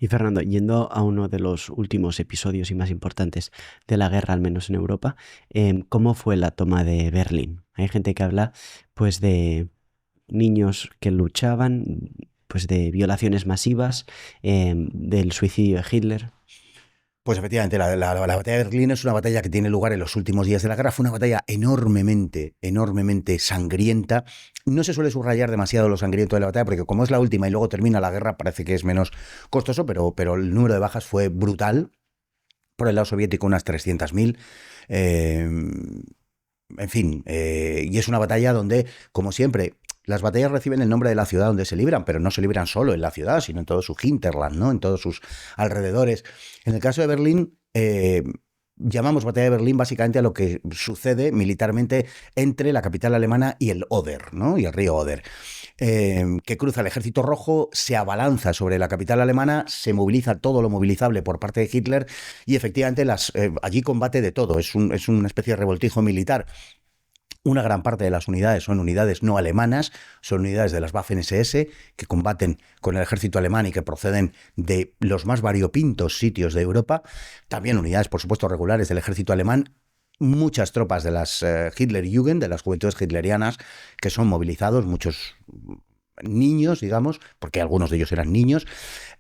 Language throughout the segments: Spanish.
Y Fernando, yendo a uno de los últimos episodios y más importantes de la guerra, al menos en Europa, ¿cómo fue la toma de Berlín? Hay gente que habla, pues, de niños que luchaban, pues, de violaciones masivas, del suicidio de Hitler. Pues efectivamente, la batalla de Berlín es una batalla que tiene lugar en los últimos días de la guerra. Fue una batalla enormemente, enormemente sangrienta. No se suele subrayar demasiado lo sangriento de la batalla, porque como es la última y luego termina la guerra, parece que es menos costoso, pero el número de bajas fue brutal. Por el lado soviético, unas 300.000. Eh, en fin, y es una batalla donde, como siempre, las batallas reciben el nombre de la ciudad donde se libran, pero no se libran solo en la ciudad, sino en todo su hinterland, ¿no? En todos sus alrededores. En el caso de Berlín, llamamos batalla de Berlín básicamente a lo que sucede militarmente entre la capital alemana y el Oder, ¿no? Y el río Oder. Que cruza el ejército rojo, se abalanza sobre la capital alemana, se moviliza todo lo movilizable por parte de Hitler y efectivamente allí combate de todo, es una especie de revoltijo militar. Una gran parte de las unidades son unidades no alemanas, son unidades de las Waffen-SS que combaten con el ejército alemán y que proceden de los más variopintos sitios de Europa. También unidades, por supuesto, regulares del ejército alemán. Muchas tropas de las Hitlerjugend, de las juventudes hitlerianas, que son movilizados, muchos niños, digamos, porque algunos de ellos eran niños.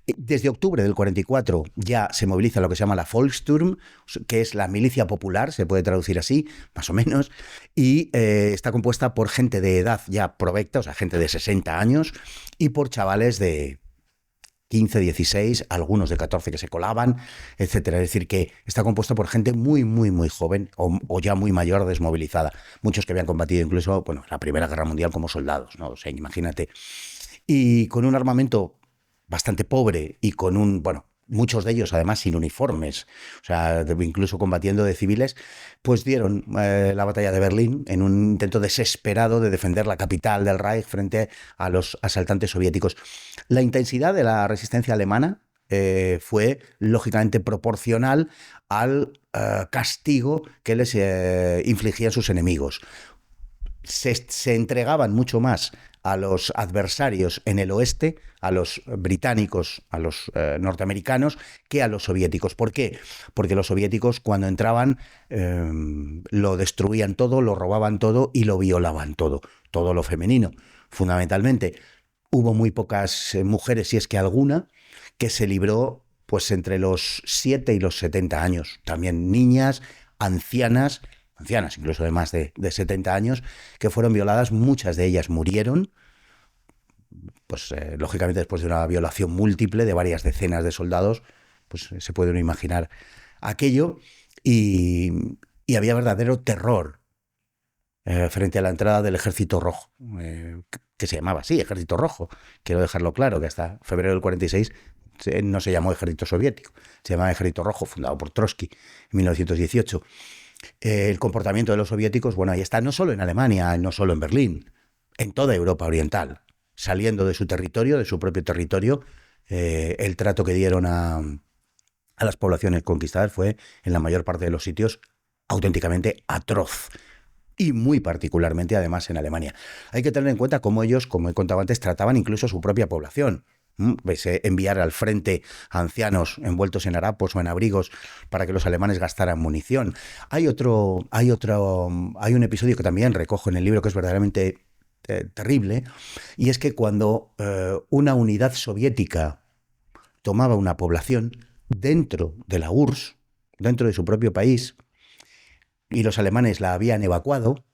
Desde octubre del 44 ya se moviliza lo que se llama la Volkssturm, que es la milicia popular, se puede traducir así, más o menos, y está compuesta por gente de edad ya provecta, o sea, gente de 60 años, y por chavales de 15, 16, algunos de 14 que se colaban, etcétera. Es decir, que está compuesta por gente muy, muy, muy joven o ya muy mayor desmovilizada. Muchos que habían combatido incluso, bueno, la Primera Guerra Mundial como soldados, ¿no? O sea, imagínate. Y con un armamento bastante pobre y con bueno, muchos de ellos además sin uniformes, o sea, incluso combatiendo de civiles, pues dieron la batalla de Berlín en un intento desesperado de defender la capital del Reich frente a los asaltantes soviéticos. La intensidad de la resistencia alemana fue lógicamente proporcional al castigo que les infligían sus enemigos. Se entregaban mucho más a los adversarios en el oeste, a los británicos, a los norteamericanos, que a los soviéticos. ¿Por qué? Porque los soviéticos cuando entraban lo destruían todo, lo robaban todo y lo violaban todo lo femenino, fundamentalmente. Hubo muy pocas mujeres, si es que alguna, que se libró pues entre los 7 y los 70 años. También niñas, ancianas incluso de más de 70 años, que fueron violadas, muchas de ellas murieron, pues lógicamente después de una violación múltiple de varias decenas de soldados, pues se puede uno imaginar aquello, y había verdadero terror frente a la entrada del Ejército Rojo, que se llamaba así, Ejército Rojo. Quiero dejarlo claro, que hasta febrero del 46 no se llamó Ejército Soviético, se llamaba Ejército Rojo, fundado por Trotsky en 1918. El comportamiento de los soviéticos, bueno, ahí está, no solo en Alemania, no solo en Berlín, en toda Europa Oriental, saliendo de su territorio, de su propio territorio, el trato que dieron a las poblaciones conquistadas fue, en la mayor parte de los sitios, auténticamente atroz. Y muy particularmente, además, en Alemania. Hay que tener en cuenta cómo ellos, como he contado antes, trataban incluso a su propia población. ¿Ves? Enviar al frente a ancianos envueltos en harapos o en abrigos para que los alemanes gastaran munición. Hay un episodio que también recojo en el libro que es verdaderamente terrible, y es que cuando una unidad soviética tomaba una población dentro de la URSS, dentro de su propio país, y los alemanes la habían evacuado,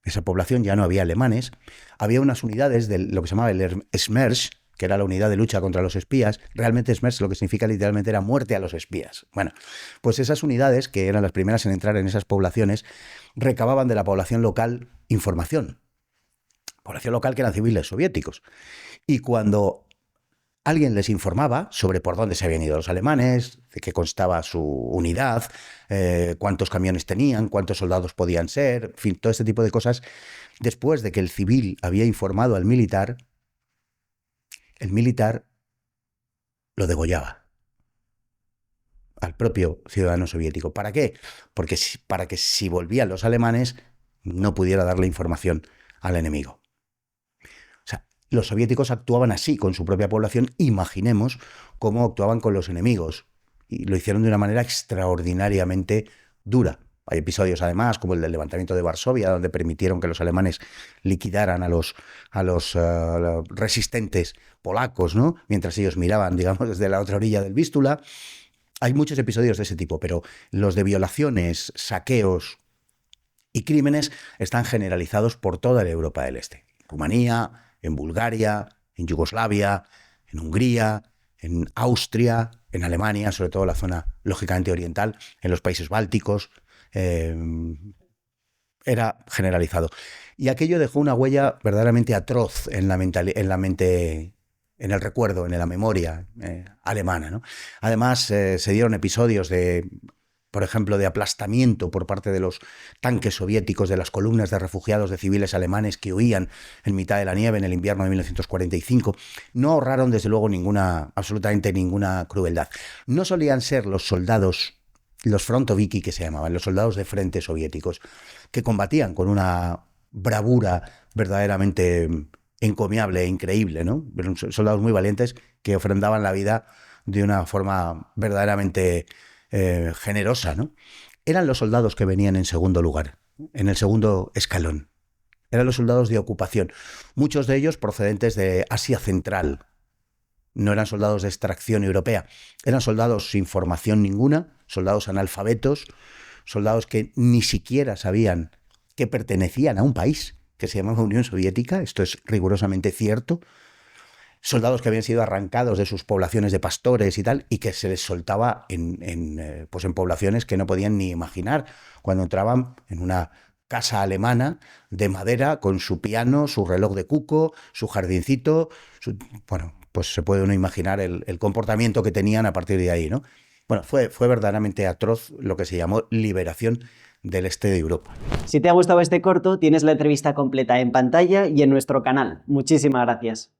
esa población ya no había alemanes, había unas unidades de lo que se llamaba el Smersh, que era la unidad de lucha contra los espías. Realmente Smersh lo que significa literalmente era muerte a los espías. Bueno, pues esas unidades, que eran las primeras en entrar en esas poblaciones, recababan de la población local información. Población local que eran civiles soviéticos. Y cuando alguien les informaba sobre por dónde se habían ido los alemanes, de qué constaba su unidad, cuántos camiones tenían, cuántos soldados podían ser, en fin, todo este tipo de cosas, después de que el civil había informado al militar, el militar lo degollaba al propio ciudadano soviético. ¿Para qué? Para que si volvían los alemanes no pudiera darle información al enemigo. O sea, los soviéticos actuaban así con su propia población, imaginemos cómo actuaban con los enemigos. Y lo hicieron de una manera extraordinariamente dura. Hay episodios, además, como el del levantamiento de Varsovia, donde permitieron que los alemanes liquidaran a los resistentes polacos, ¿no? Mientras ellos miraban, digamos, desde la otra orilla del Vístula. Hay muchos episodios de ese tipo, pero los de violaciones, saqueos y crímenes están generalizados por toda la Europa del Este. En Rumanía, en Bulgaria, en Yugoslavia, en Hungría, en Austria, en Alemania, sobre todo la zona lógicamente oriental, en los países bálticos. Era generalizado. Y aquello dejó una huella verdaderamente atroz en la mente, en el recuerdo, en la memoria alemana, ¿no? Además, se dieron episodios de, por ejemplo, de aplastamiento por parte de los tanques soviéticos de las columnas de refugiados de civiles alemanes que huían en mitad de la nieve en el invierno de 1945. No ahorraron, desde luego, absolutamente ninguna crueldad. No solían ser los soldados, los frontoviki que se llamaban, los soldados de frente soviéticos, que combatían con una bravura verdaderamente encomiable e increíble, ¿no? Eran soldados muy valientes que ofrendaban la vida de una forma verdaderamente generosa, ¿no? Eran los soldados que venían en segundo lugar, en el segundo escalón. Eran los soldados de ocupación, muchos de ellos procedentes de Asia Central. No eran soldados de extracción europea, eran soldados sin formación ninguna, soldados analfabetos, soldados que ni siquiera sabían que pertenecían a un país que se llamaba Unión Soviética. Esto es rigurosamente cierto. Soldados que habían sido arrancados de sus poblaciones de pastores y tal, y que se les soltaba en poblaciones que no podían ni imaginar, cuando entraban en una casa alemana de madera con su piano, su reloj de cuco, su jardincito. Bueno, pues se puede uno imaginar el comportamiento que tenían a partir de ahí, ¿no? Bueno, fue verdaderamente atroz lo que se llamó liberación del este de Europa. Si te ha gustado este corto, tienes la entrevista completa en pantalla y en nuestro canal. Muchísimas gracias.